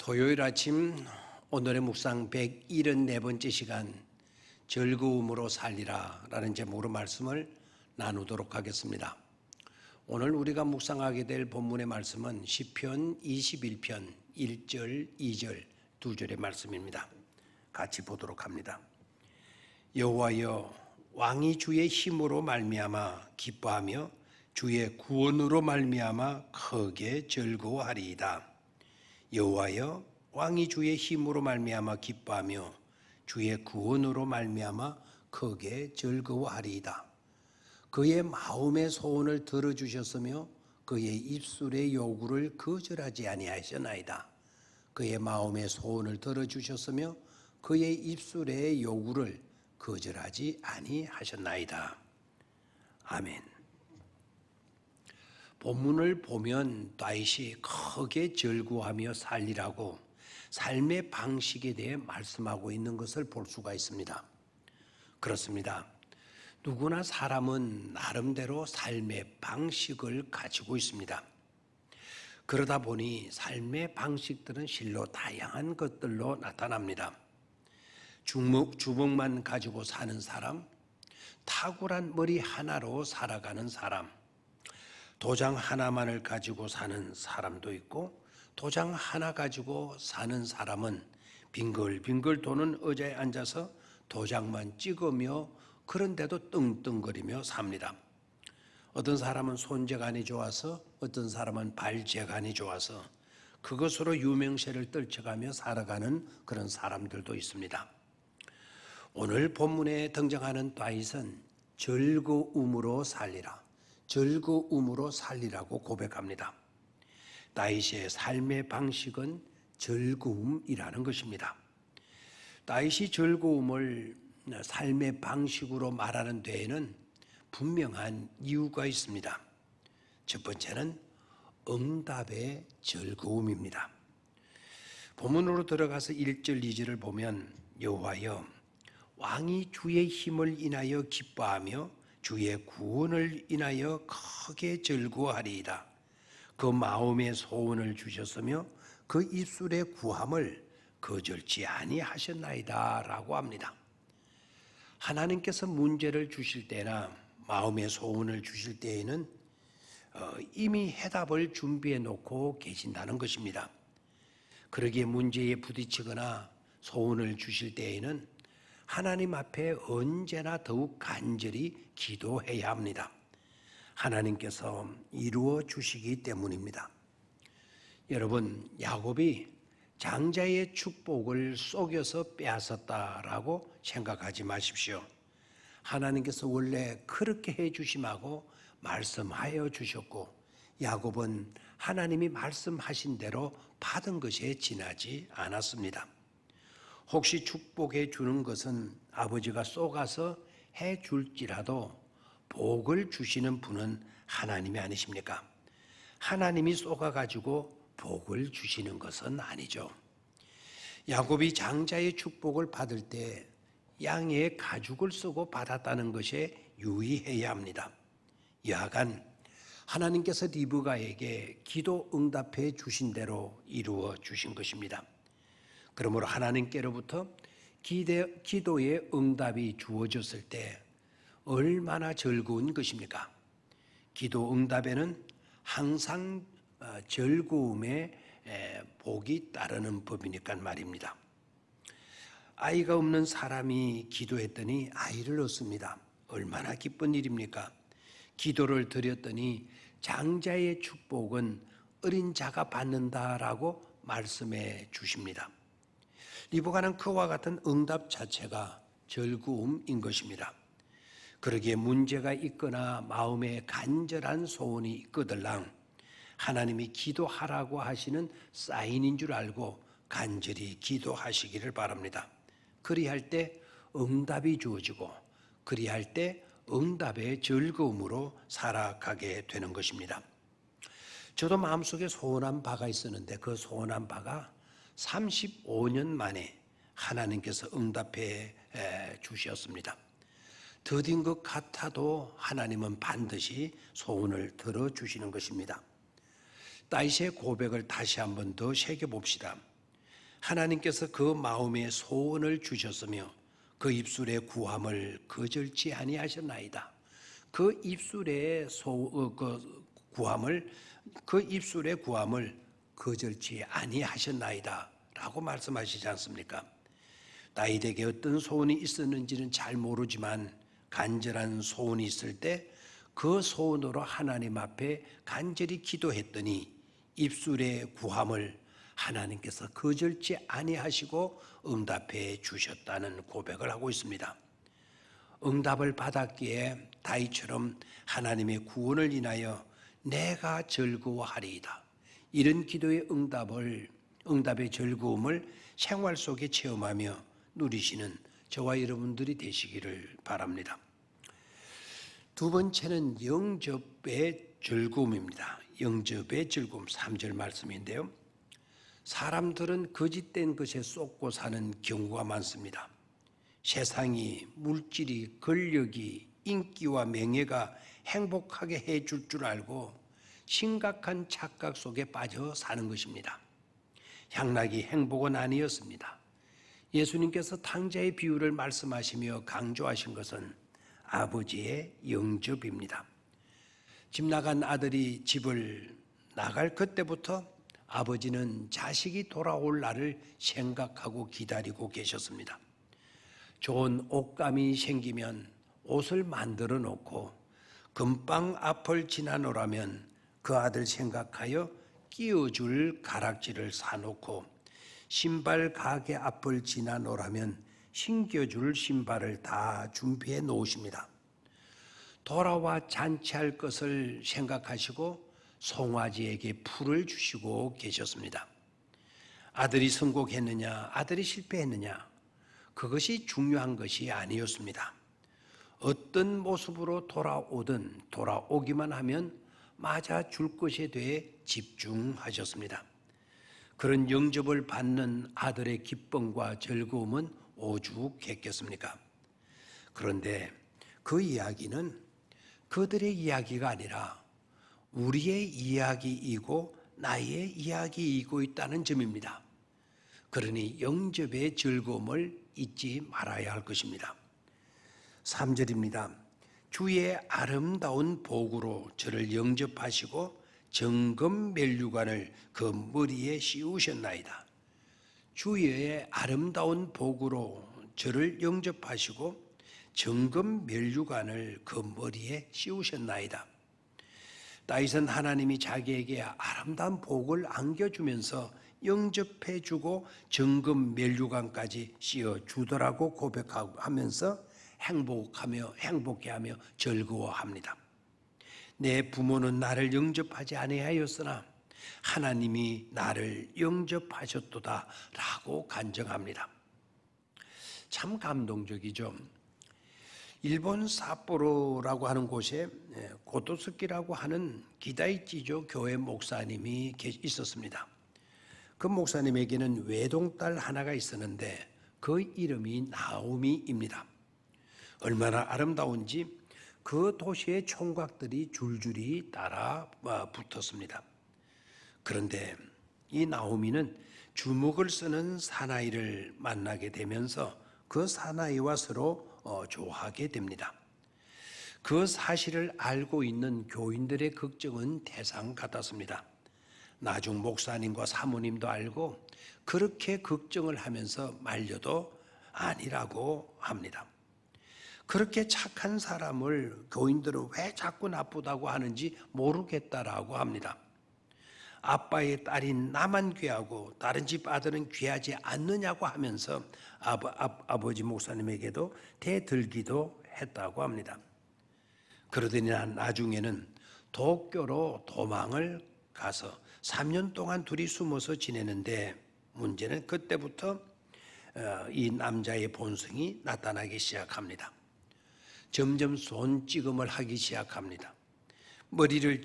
토요일 아침 오늘의 묵상 174번째 시간 즐거움으로 살리라 라는 제목으로 말씀을 나누도록 하겠습니다. 오늘 우리가 묵상하게 될 본문의 말씀은 시편 21편 1절 2절 2절의 말씀입니다. 같이 보도록 합니다. 여호와여, 왕이 주의 힘으로 말미암아 기뻐하며 주의 구원으로 말미암아 크게 즐거워하리이다. 여호와여, 왕이 주의 힘으로 말미암아 기뻐하며 주의 구원으로 말미암아 크게 즐거워하리이다. 그의 마음의 소원을 들어주셨으며 그의 입술의 요구를 거절하지 아니하셨나이다. 그의 마음의 소원을 들어주셨으며 그의 입술의 요구를 거절하지 아니하셨나이다. 아멘. 본문을 보면 다윗이 크게 즐거워하며 살리라고 삶의 방식에 대해 말씀하고 있는 것을 볼 수가 있습니다. 그렇습니다. 누구나 사람은 나름대로 삶의 방식을 가지고 있습니다. 그러다 보니 삶의 방식들은 실로 다양한 것들로 나타납니다. 주먹만 가지고 사는 사람, 탁월한 머리 하나로 살아가는 사람, 도장 하나만을 가지고 사는 사람도 있고, 도장 하나 가지고 사는 사람은 빙글빙글 도는 의자에 앉아서 도장만 찍으며 그런데도 떵떵거리며 삽니다. 어떤 사람은 손재간이 좋아서, 어떤 사람은 발재간이 좋아서 그것으로 유명세를 떨쳐가며 살아가는 그런 사람들도 있습니다. 오늘 본문에 등장하는 다윗은 즐거움으로 살리라, 즐거움으로 살리라고 고백합니다. 다윗의 삶의 방식은 즐거움이라는 것입니다. 다윗이 즐거움을 삶의 방식으로 말하는 데에는 분명한 이유가 있습니다. 첫 번째는 응답의 즐거움입니다. 본문으로 들어가서 1절 2절을 보면 여호와여, 왕이 주의 힘을 인하여 기뻐하며 주의 구원을 인하여 크게 즐거워하리이다. 그 마음의 소원을 주셨으며 그 입술의 구함을 거절치 아니하셨나이다 라고 합니다. 하나님께서 문제를 주실 때나 마음의 소원을 주실 때에는 이미 해답을 준비해 놓고 계신다는 것입니다. 그러기에 문제에 부딪히거나 소원을 주실 때에는 하나님 앞에 언제나 더욱 간절히 기도해야 합니다. 하나님께서 이루어 주시기 때문입니다. 여러분, 야곱이 장자의 축복을 속여서 빼앗았다라고 생각하지 마십시오. 하나님께서 원래 그렇게 해주심하고 말씀하여 주셨고, 야곱은 하나님이 말씀하신 대로 받은 것에 지나지 않았습니다. 혹시 축복해 주는 것은 아버지가 쏘가서 해 줄지라도 복을 주시는 분은 하나님이 아니십니까? 하나님이 쏘가가지고 복을 주시는 것은 아니죠. 야곱이 장자의 축복을 받을 때 양의 가죽을 쓰고 받았다는 것에 유의해야 합니다. 여하간 하나님께서 리브가에게 기도 응답해 주신 대로 이루어 주신 것입니다. 그러므로 하나님께로부터 기도의 응답이 주어졌을 때 얼마나 즐거운 것입니까? 기도 응답에는 항상 즐거움의 복이 따르는 법이니까 말입니다. 아이가 없는 사람이 기도했더니 아이를 얻습니다. 얼마나 기쁜 일입니까? 기도를 드렸더니 장자의 축복은 어린 자가 받는다라고 말씀해 주십니다. 리브가는 그와 같은 응답 자체가 즐거움인 것입니다. 그러기에 문제가 있거나 마음에 간절한 소원이 있거들랑 하나님이 기도하라고 하시는 사인인 줄 알고 간절히 기도하시기를 바랍니다. 그리할 때 응답이 주어지고, 그리할 때 응답의 즐거움으로 살아가게 되는 것입니다. 저도 마음속에 소원한 바가 있었는데 그 소원한 바가 35년 만에 하나님께서 응답해 주셨습니다. 더딘 것 같아도 하나님은 반드시 소원을 들어주시는 것입니다. 다윗의 고백을 다시 한번 더 새겨봅시다. 하나님께서 그 마음에 소원을 주셨으며 그 입술의 구함을 거절치 아니하셨나이다. 그 입술의 구함을 거절치 아니하셨나이다 라고 말씀하시지 않습니까? 다윗에게 어떤 소원이 있었는지는 잘 모르지만 간절한 소원이 있을 때 그 소원으로 하나님 앞에 간절히 기도했더니 입술의 구함을 하나님께서 거절치 아니하시고 응답해 주셨다는 고백을 하고 있습니다. 응답을 받았기에 다윗처럼 하나님의 구원을 인하여 내가 즐거워하리이다. 이런 기도의 응답의 즐거움을 생활 속에 체험하며 누리시는 저와 여러분들이 되시기를 바랍니다. 두 번째는 영접의 즐거움입니다. 영접의 즐거움 3절 말씀인데요. 사람들은 거짓된 것에 쏟고 사는 경우가 많습니다. 세상이, 물질이, 권력이, 인기와 명예가 행복하게 해줄 줄 알고 심각한 착각 속에 빠져 사는 것입니다. 향락이 행복은 아니었습니다. 예수님께서 탕자의 비유를 말씀하시며 강조하신 것은 아버지의 영접입니다. 집 나간 아들이 집을 나갈 그때부터 아버지는 자식이 돌아올 날을 생각하고 기다리고 계셨습니다. 좋은 옷감이 생기면 옷을 만들어 놓고 금방 앞을 지나노라면 그 아들 생각하여 끼워줄 가락지를 사놓고 신발 가게 앞을 지나노라면 신겨줄 신발을 다 준비해 놓으십니다. 돌아와 잔치할 것을 생각하시고 송아지에게 풀을 주시고 계셨습니다. 아들이 성공했느냐, 아들이 실패했느냐, 그것이 중요한 것이 아니었습니다. 어떤 모습으로 돌아오기만 하면 맞아줄 것에 대해 집중하셨습니다. 그런 영접을 받는 아들의 기쁨과 즐거움은 오죽했겠습니까? 그런데 그 이야기는 그들의 이야기가 아니라 우리의 이야기이고 나의 이야기이고 있다는 점입니다. 그러니 영접의 즐거움을 잊지 말아야 할 것입니다. 3절입니다. 주의 아름다운 복으로 저를 영접하시고 정금 멸류관을 그 머리에 씌우셨나이다. 주의 아름다운 복으로 저를 영접하시고 정금 멸류관을 그 머리에 씌우셨나이다. 다윗은 하나님이 자기에게 아름다운 복을 안겨주면서 영접해주고 정금 멸류관까지 씌워주더라고 고백하면서 행복해하며 즐거워합니다. 내 부모는 나를 영접하지 아니하였으나 하나님이 나를 영접하셨도다 라고 간증합니다. 참 감동적이죠. 일본 삿포로라고 하는 곳에 고토스키라고 하는 기다이치조 교회 목사님이 있었습니다. 그 목사님에게는 외동딸 하나가 있었는데 그 이름이 나오미입니다. 얼마나 아름다운지 그 도시의 총각들이 줄줄이 따라 붙었습니다. 그런데 이 나오미는 주먹을 쓰는 사나이를 만나게 되면서 그 사나이와 서로 좋아하게 됩니다. 그 사실을 알고 있는 교인들의 걱정은 태산 같았습니다. 나중 목사님과 사모님도 알고 그렇게 걱정을 하면서 말려도 아니라고 합니다. 그렇게 착한 사람을 교인들은 왜 자꾸 나쁘다고 하는지 모르겠다라고 합니다. 아빠의 딸인 나만 귀하고 다른 집 아들은 귀하지 않느냐고 하면서 아버지 목사님에게도 대들기도 했다고 합니다. 그러더니 나중에는 도쿄로 도망을 가서 3년 동안 둘이 숨어서 지내는데 문제는 그때부터 이 남자의 본성이 나타나기 시작합니다. 점점 손찌검을 하기 시작합니다. 머리를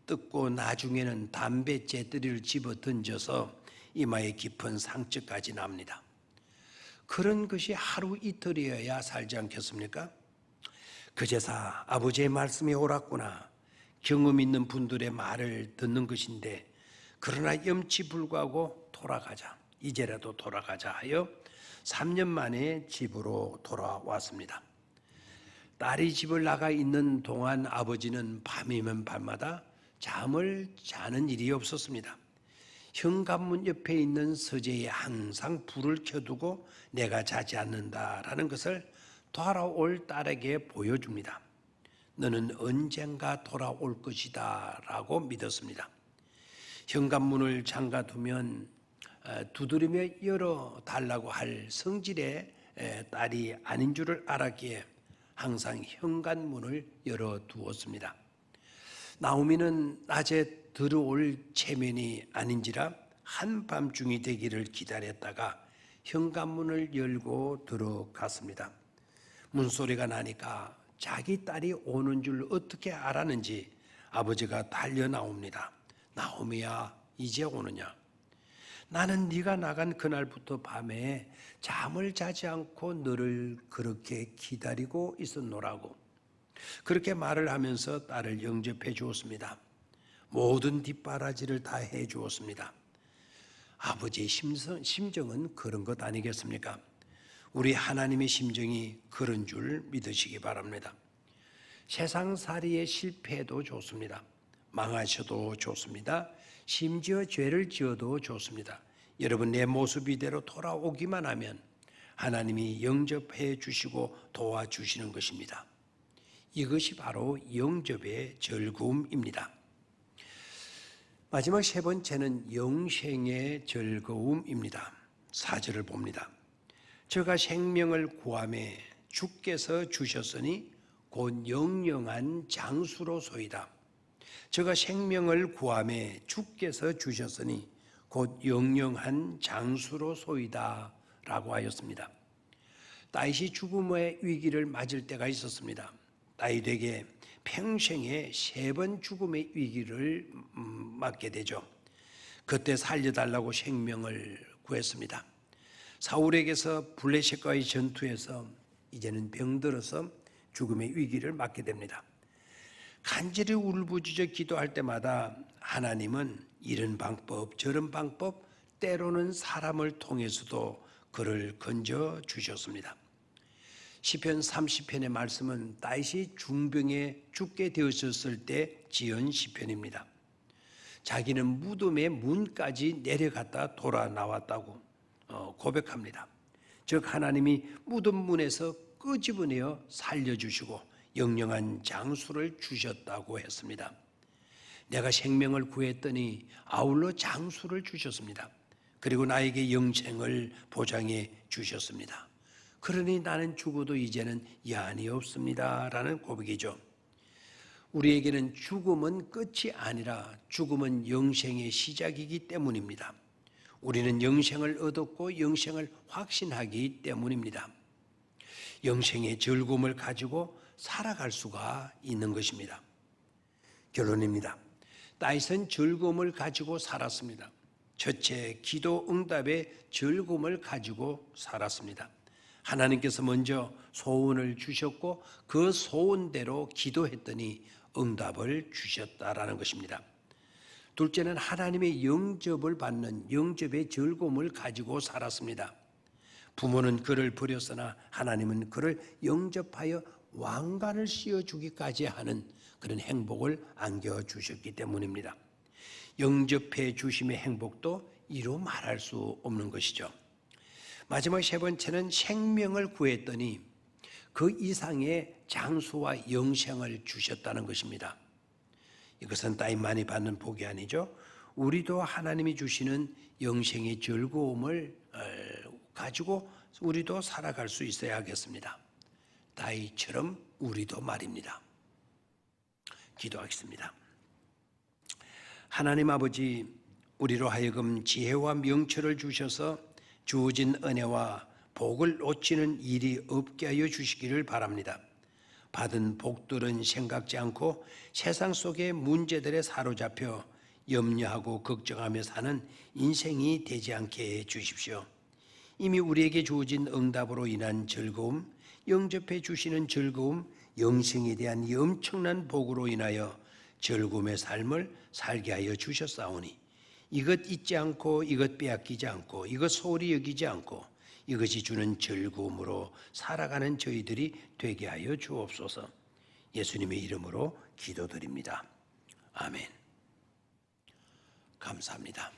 뜯고 나중에는 담배 재떨이를 집어 던져서 이마에 깊은 상처까지 납니다. 그런 것이 하루 이틀이어야 살지 않겠습니까? 그제서 아버지의 말씀이 옳았구나. 경험 있는 분들의 말을 듣는 것인데 그러나 염치불구하고 돌아가자. 이제라도 돌아가자 하여 3년 만에 집으로 돌아왔습니다. 딸이 집을 나가 있는 동안 아버지는 밤이면 밤마다 잠을 자는 일이 없었습니다. 현관문 옆에 있는 서재에 항상 불을 켜두고 내가 자지 않는다라는 것을 돌아올 딸에게 보여줍니다. 너는 언젠가 돌아올 것이다 라고 믿었습니다. 현관문을 잠가두면 두드리며 열어달라고 할 성질의 딸이 아닌 줄을 알았기에 항상 현관문을 열어두었습니다. 나오미는 낮에 들어올 체면이 아닌지라 한밤중이 되기를 기다렸다가 현관문을 열고 들어갔습니다. 문소리가 나니까 자기 딸이 오는 줄 어떻게 알았는지 아버지가 달려 나옵니다. 나오미야, 이제 오느냐? 나는 네가 나간 그날부터 밤에 잠을 자지 않고 너를 그렇게 기다리고 있었노라고. 그렇게 말을 하면서 딸을 영접해 주었습니다. 모든 뒷바라지를 다 해 주었습니다. 아버지의 심정은 그런 것 아니겠습니까? 우리 하나님의 심정이 그런 줄 믿으시기 바랍니다. 세상살이의 실패도 좋습니다. 망하셔도 좋습니다. 심지어 죄를 지어도 좋습니다. 여러분, 내 모습 이대로 돌아오기만 하면 하나님이 영접해 주시고 도와주시는 것입니다. 이것이 바로 영접의 즐거움입니다. 마지막 세 번째는 영생의 즐거움입니다. 4절을 봅니다. 저가 생명을 구하매 주께서 주셨으니 곧 영영한 장수로소이다. 저가 생명을 구하매 주께서 주셨으니 곧 영영한 장수로소이다 라고 하였습니다. 다윗이 죽음의 위기를 맞을 때가 있었습니다. 다윗에게 평생에 3번 죽음의 위기를 맞게 되죠. 그때 살려달라고 생명을 구했습니다. 사울에게서 블레셋과의 전투에서 이제는 병들어서 죽음의 위기를 맞게 됩니다. 간절히 울부짖어 기도할 때마다 하나님은 이런 방법 저런 방법 때로는 사람을 통해서도 그를 건져 주셨습니다. 시편 30편의 말씀은 다윗이 중병에 죽게 되었을 때 지은 시편입니다. 자기는 무덤의 문까지 내려갔다 돌아 나왔다고 고백합니다. 즉 하나님이 무덤 문에서 끄집어내어 살려주시고 영영한 장수를 주셨다고 했습니다. 내가 생명을 구했더니 아울러 장수를 주셨습니다. 그리고 나에게 영생을 보장해 주셨습니다. 그러니 나는 죽어도 이제는 야한이 없습니다 라는 고백이죠. 우리에게는 죽음은 끝이 아니라 죽음은 영생의 시작이기 때문입니다. 우리는 영생을 얻었고 영생을 확신하기 때문입니다. 영생의 즐거움을 가지고 살아갈 수가 있는 것입니다. 결론입니다. 다윗은 즐거움을 가지고 살았습니다. 첫째, 기도 응답의 즐거움을 가지고 살았습니다. 하나님께서 먼저 소원을 주셨고 그 소원대로 기도했더니 응답을 주셨다라는 것입니다. 둘째는 하나님의 영접을 받는 영접의 즐거움을 가지고 살았습니다. 부모는 그를 버렸으나 하나님은 그를 영접하여 왕관을 씌워주기까지 하는 그런 행복을 안겨주셨기 때문입니다. 영접해 주심의 행복도 이루 말할 수 없는 것이죠. 마지막 세 번째는 생명을 구했더니 그 이상의 장수와 영생을 주셨다는 것입니다. 이것은 다윗만이 받는 복이 아니죠. 우리도 하나님이 주시는 영생의 즐거움을 가지고 우리도 살아갈 수 있어야 하겠습니다. 다윗처럼 우리도 말입니다. 기도하겠습니다. 하나님 아버지, 우리로 하여금 지혜와 명철을 주셔서 주어진 은혜와 복을 놓치는 일이 없게 하여 주시기를 바랍니다. 받은 복들은 생각지 않고 세상 속의 문제들에 사로잡혀 염려하고 걱정하며 사는 인생이 되지 않게 해 주십시오. 이미 우리에게 주어진 응답으로 인한 즐거움, 영접해 주시는 즐거움, 영생에 대한 이 엄청난 복으로 인하여 즐거움의 삶을 살게 하여 주셨사오니 이것 잊지 않고 이것 빼앗기지 않고 이것 소홀히 여기지 않고 이것이 주는 즐거움으로 살아가는 저희들이 되게 하여 주옵소서. 예수님의 이름으로 기도드립니다. 아멘. 감사합니다.